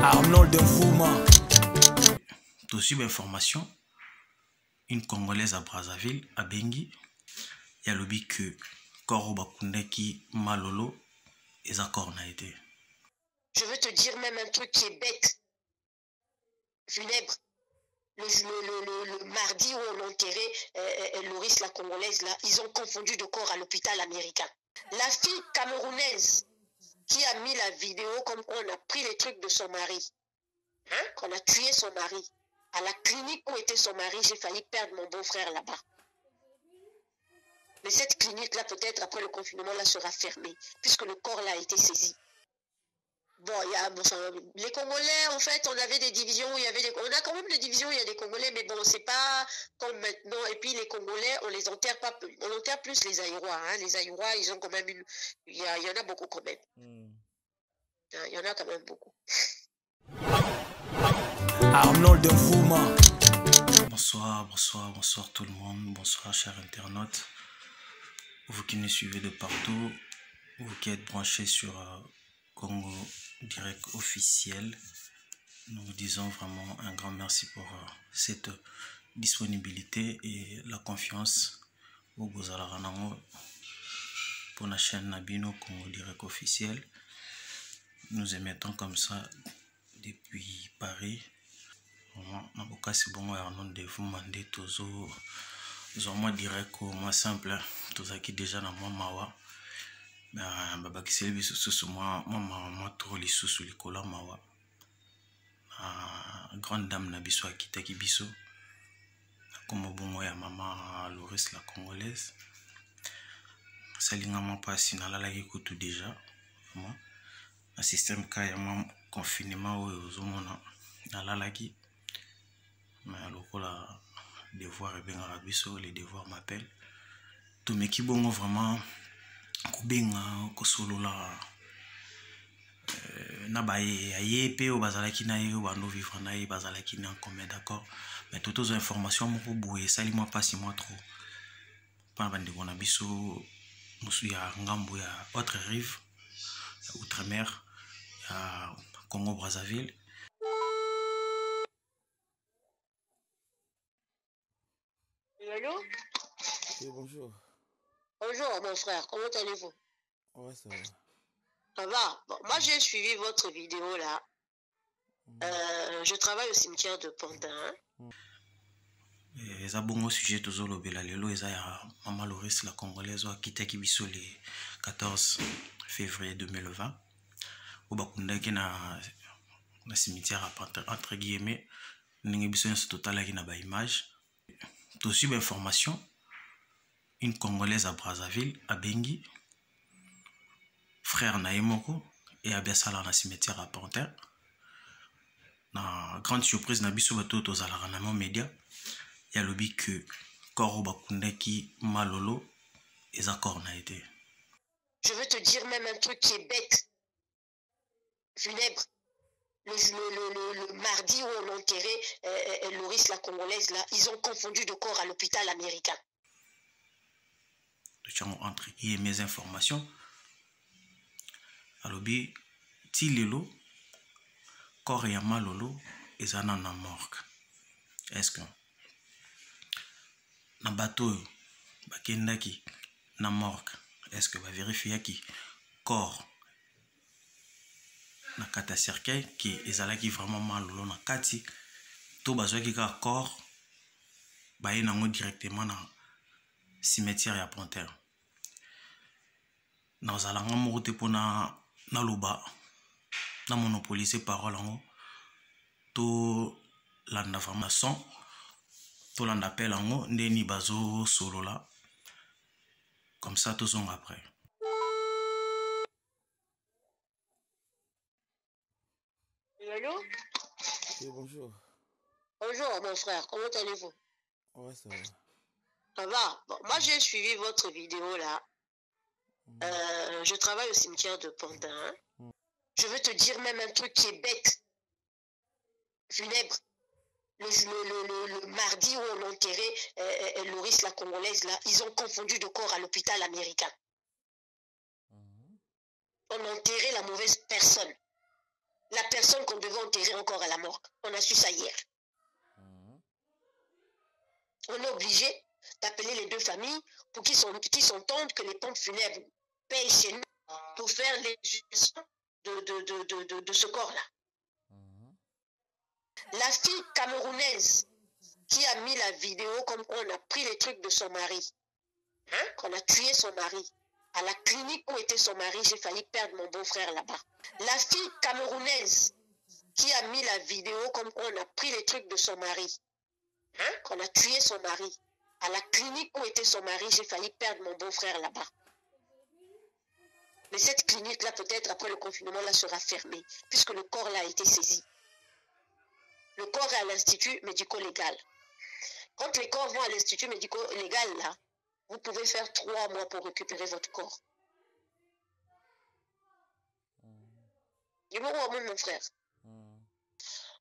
Arnold Nfouma. Aussi d'information, une Congolaise à Brazzaville, à Bengi, il y a le but que Koro Bakundeki Malolo et Zakor n'a été. Je veux te dire même un truc qui est bête, funèbre. Le mardi où on enterrait Loris, la Congolaise, là, ils ont confondu de corps à l'hôpital américain. La fille camerounaise qui a mis la vidéo comme on a pris les trucs de son mari, qu'on a tué son mari. À la clinique où était son mari, j'ai failli perdre mon beau-frère là-bas. Mais cette clinique-là, peut-être après le confinement, là, sera fermée, puisque le corps là a été saisi. Bon, les Congolais, en fait, on avait des divisions, on a quand même des divisions, il y a des Congolais, mais bon, c'est pas comme maintenant. Et puis les Congolais, on les enterre pas, on enterre plus les Aïrois. Hein. Les Aïrois, ils ont quand même il y en a beaucoup quand même. Il y en a quand même beaucoup. Arnold Nfouma. Bonsoir tout le monde, bonsoir chers internautes. Vous qui nous suivez de partout, vous qui êtes branchés sur Congo Direct officiel, nous vous disons vraiment un grand merci pour cette disponibilité et la confiance au Bozalaranango pour la chaîne Nabino Congo Direct officiel. Nous émettons comme ça depuis Paris. C'est bon, de vous demander toujours moi direct ou moi simple, tout ça qui déjà dans moi mawa. Qui c'est le sous moi trop les sous les cola mawa. Grande dame na biso akita ki biso. Comme bon ya maman Loris la Congolaise. Salinga pas si na la ki kutu déjà. Moi un système ka ya moi confinement aux zomona na la ki. Mais lokola devoir et bien arabiso les devoirs m'appellent. Tout mais qui bon vraiment kubenga kosolola na baye ayepe o bazalaki na ye o bando vivre na ye bazalaki na en commun d'accord mais toutes les informations moko boye sali moi pas si moi trop pas bande bona biso musu ya ngambo ya autre rive outre-mer ya Congo Brazzaville. Allô? Oui, bonjour. Bonjour mon frère, comment allez-vous? Ouais, ça va. Ça va. Bon, moi j'ai suivi votre vidéo là. Je travaille au cimetière de Pantin. Les abons au sujet de Zolo Belalelo, ils ont Maman Loris la Congolaise qui a quitté le 14 février 2020. Au Bakunda qui na cimetière à Pantin entre guillemets, n'engagez besoin de total qui na ba image. Tout suite information. Une Congolaise à Brazzaville, à Bengi, frère Naemoko, et à Bessala dans cimetière à Pantin. Na grande surprise, na biso bato aux alaranamo média, il y a le but que Koro Bakundeki Malolo et Zakor n'a été. Je veux te dire même un truc qui est bête, funèbre. Le mardi où on enterrait Loris, la Congolaise, là, ils ont confondu de corps à l'hôpital américain. Entre mes informations, alobi tilelo corps ya malolo ezana na morgue. Est-ce que na bateau bakendaki na morgue, est-ce que va vérifier qui corps na kata cercueil qui ezalaki vraiment malolo na kati to bazwaki ka corps baye nango directement na cimetière ya Pantin. Nous allons monter pour na loba na monopoliser parole en to landa formation to landa appel en ndeni bazo solo là comme ça tous sont après. Allô? Oui, bonjour. Bonjour mon frère, comment allez-vous? Ouais, ça va. Ça va. Bon, moi j'ai suivi votre vidéo là. Je travaille au cimetière de Pantin. Je veux te dire même un truc qui est bête, funèbre. Le mardi où on enterrait Loris, la Congolaise, là, ils ont confondu de corps à l'hôpital américain. On enterrait la mauvaise personne. la personne qu'on devait enterrer encore à la morgue. On a su ça hier. On est obligé d'appeler les deux familles pour qu'ils s'entendent que les pompes funèbres payent chez nous pour faire l'exhumation de ce corps-là. La fille camerounaise qui a mis la vidéo comme on a pris les trucs de son mari, qu'on a tué son mari, à la clinique où était son mari, j'ai failli perdre mon beau-frère là-bas. La fille camerounaise qui a mis la vidéo comme on a pris les trucs de son mari, qu'on a tué son mari, à la clinique où était son mari, j'ai failli perdre mon beau-frère là-bas. Mais cette clinique-là, peut-être après le confinement, là, sera fermée, puisque le corps là a été saisi. Le corps est à l'institut médico-légal. Quand les corps vont à l'institut médico-légal, là, vous pouvez faire 3 mois pour récupérer votre corps. Dis-moi où mon frère.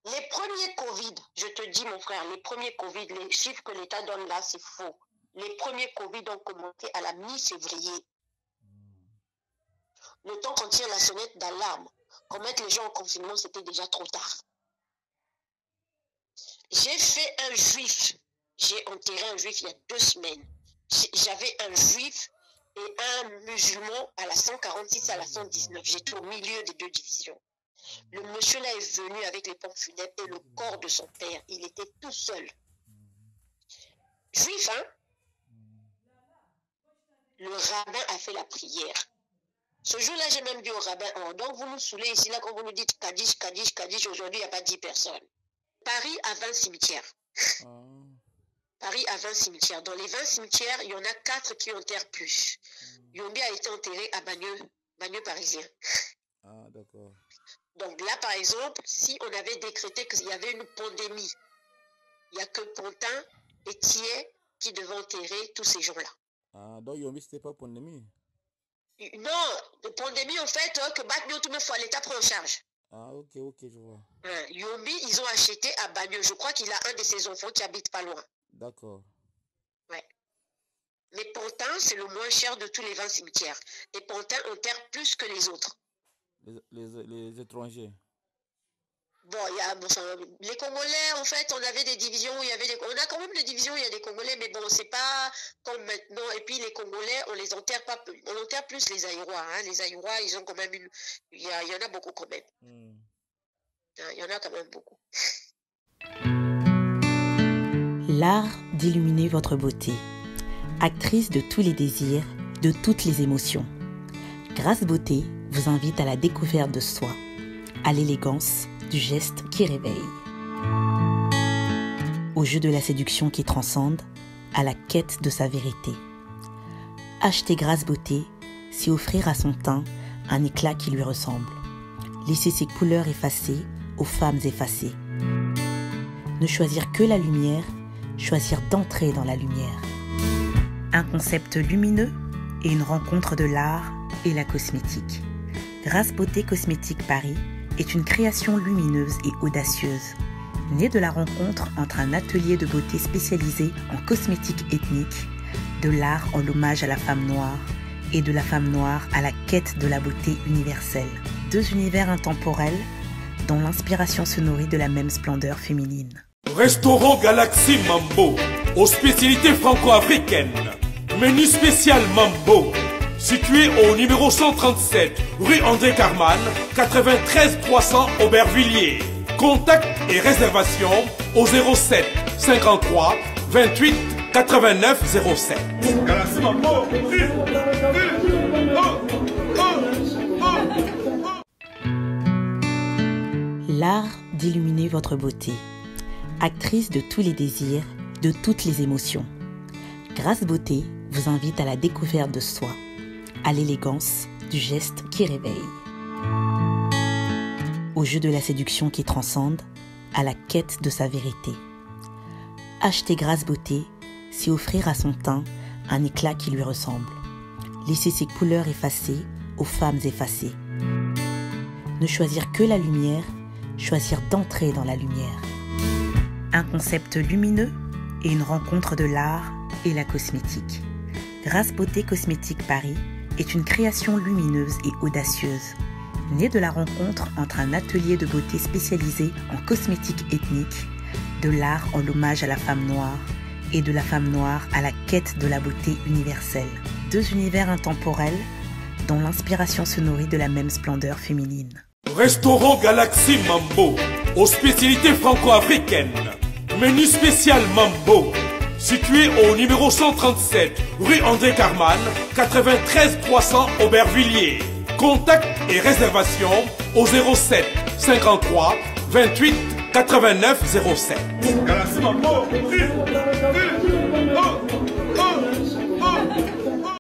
Les premiers Covid, je te dis mon frère, les premiers Covid, les chiffres que l'État donne là, c'est faux. Les premiers Covid ont commencé à la mi-février. Le temps qu'on tire la sonnette d'alarme, qu'on mette les gens en confinement, c'était déjà trop tard. J'ai fait un juif, j'ai enterré un juif il y a 2 semaines. J'avais un juif et un musulman à la 146 à la 119. J'étais au milieu des 2 divisions. Le monsieur là est venu avec les pompes funèbres et le corps de son père. Il était tout seul. Juif, hein? Le rabbin a fait la prière. Ce jour-là, j'ai même dit au rabbin, oh, donc vous nous saoulez ici, là, quand vous nous dites Kaddish, Kaddish, Kaddish, aujourd'hui, il n'y a pas 10 personnes. Paris a 20 cimetières. Paris a 20 cimetières. Dans les 20 cimetières, il y en a 4 qui enterrent plus. Yombi a été enterré à Bagneux parisien. Ah, d'accord. Donc là, par exemple, si on avait décrété qu'il y avait une pandémie, il n'y a que Pontin et Thiers qui devaient enterrer tous ces gens-là. Ah, donc Yombi, c'était pas pandémie? Non, la pandémie, en fait, que Bagneux, tout le fois, l'État prend en charge. Ah, ok, je vois. Yombi, ils ont acheté à Bagneux. Je crois qu'il a un de ses enfants qui habite pas loin. D'accord. Ouais. Mais Pontin, c'est le moins cher de tous les 20 cimetières. Et Pontin enterre plus que les autres. Les étrangers. Bon, les Congolais, en fait, on avait des divisions où il y avait on a quand même des divisions où il y a des Congolais, mais bon, c'est pas comme maintenant. Et puis les Congolais, on les enterre pas, on enterre plus les Aïrois. Les Aïrois, ils ont quand même il y en a beaucoup quand même. Il y en a quand même beaucoup. L'art d'illuminer votre beauté. Actrice de tous les désirs, de toutes les émotions. Grâce Beauté vous invite à la découverte de soi, à l'élégance du geste qui réveille. Au jeu de la séduction qui transcende, à la quête de sa vérité. Acheter Grâce Beauté, c'est offrir à son teint un éclat qui lui ressemble. Laisser ses couleurs effacées aux femmes effacées. Ne choisir que la lumière, choisir d'entrer dans la lumière. Un concept lumineux et une rencontre de l'art et la cosmétique. Grâce Beauté Cosmétique Paris est une création lumineuse et audacieuse, née de la rencontre entre un atelier de beauté spécialisé en cosmétique ethnique, de l'art en hommage à la femme noire et de la femme noire à la quête de la beauté universelle. 2 univers intemporels dont l'inspiration se nourrit de la même splendeur féminine. Restaurant Galaxy Mambo, aux spécialités franco-africaines. Menu spécial Mambo, situé au numéro 137, rue André Carman, 93 300 Aubervilliers. Contact et réservation au 07 53 28 89 07. Galaxy Mambo. L'art d'illuminer votre beauté. Actrice de tous les désirs, de toutes les émotions. Grâce Beauté vous invite à la découverte de soi, à l'élégance du geste qui réveille. Au jeu de la séduction qui transcende, à la quête de sa vérité. Acheter Grâce Beauté, c'est offrir à son teint un éclat qui lui ressemble. Laisser ses couleurs effacées aux femmes effacées. Ne choisir que la lumière, choisir d'entrer dans la lumière. Un concept lumineux et une rencontre de l'art et la cosmétique. Grâce Beauté Cosmétique Paris est une création lumineuse et audacieuse, Né de la rencontre entre un atelier de beauté spécialisé en cosmétiques ethniques, de l'art en l'hommage à la femme noire et de la femme noire à la quête de la beauté universelle. Deux univers intemporels dont l'inspiration se nourrit de la même splendeur féminine. Restaurant Galaxy Mambo, aux spécialités franco-africaines. Menu spécial Mambo, situé au numéro 137, rue André Carman, 93 300 Aubervilliers. Contact et réservation au 07 53 28 89 07. Galaxy Mambo,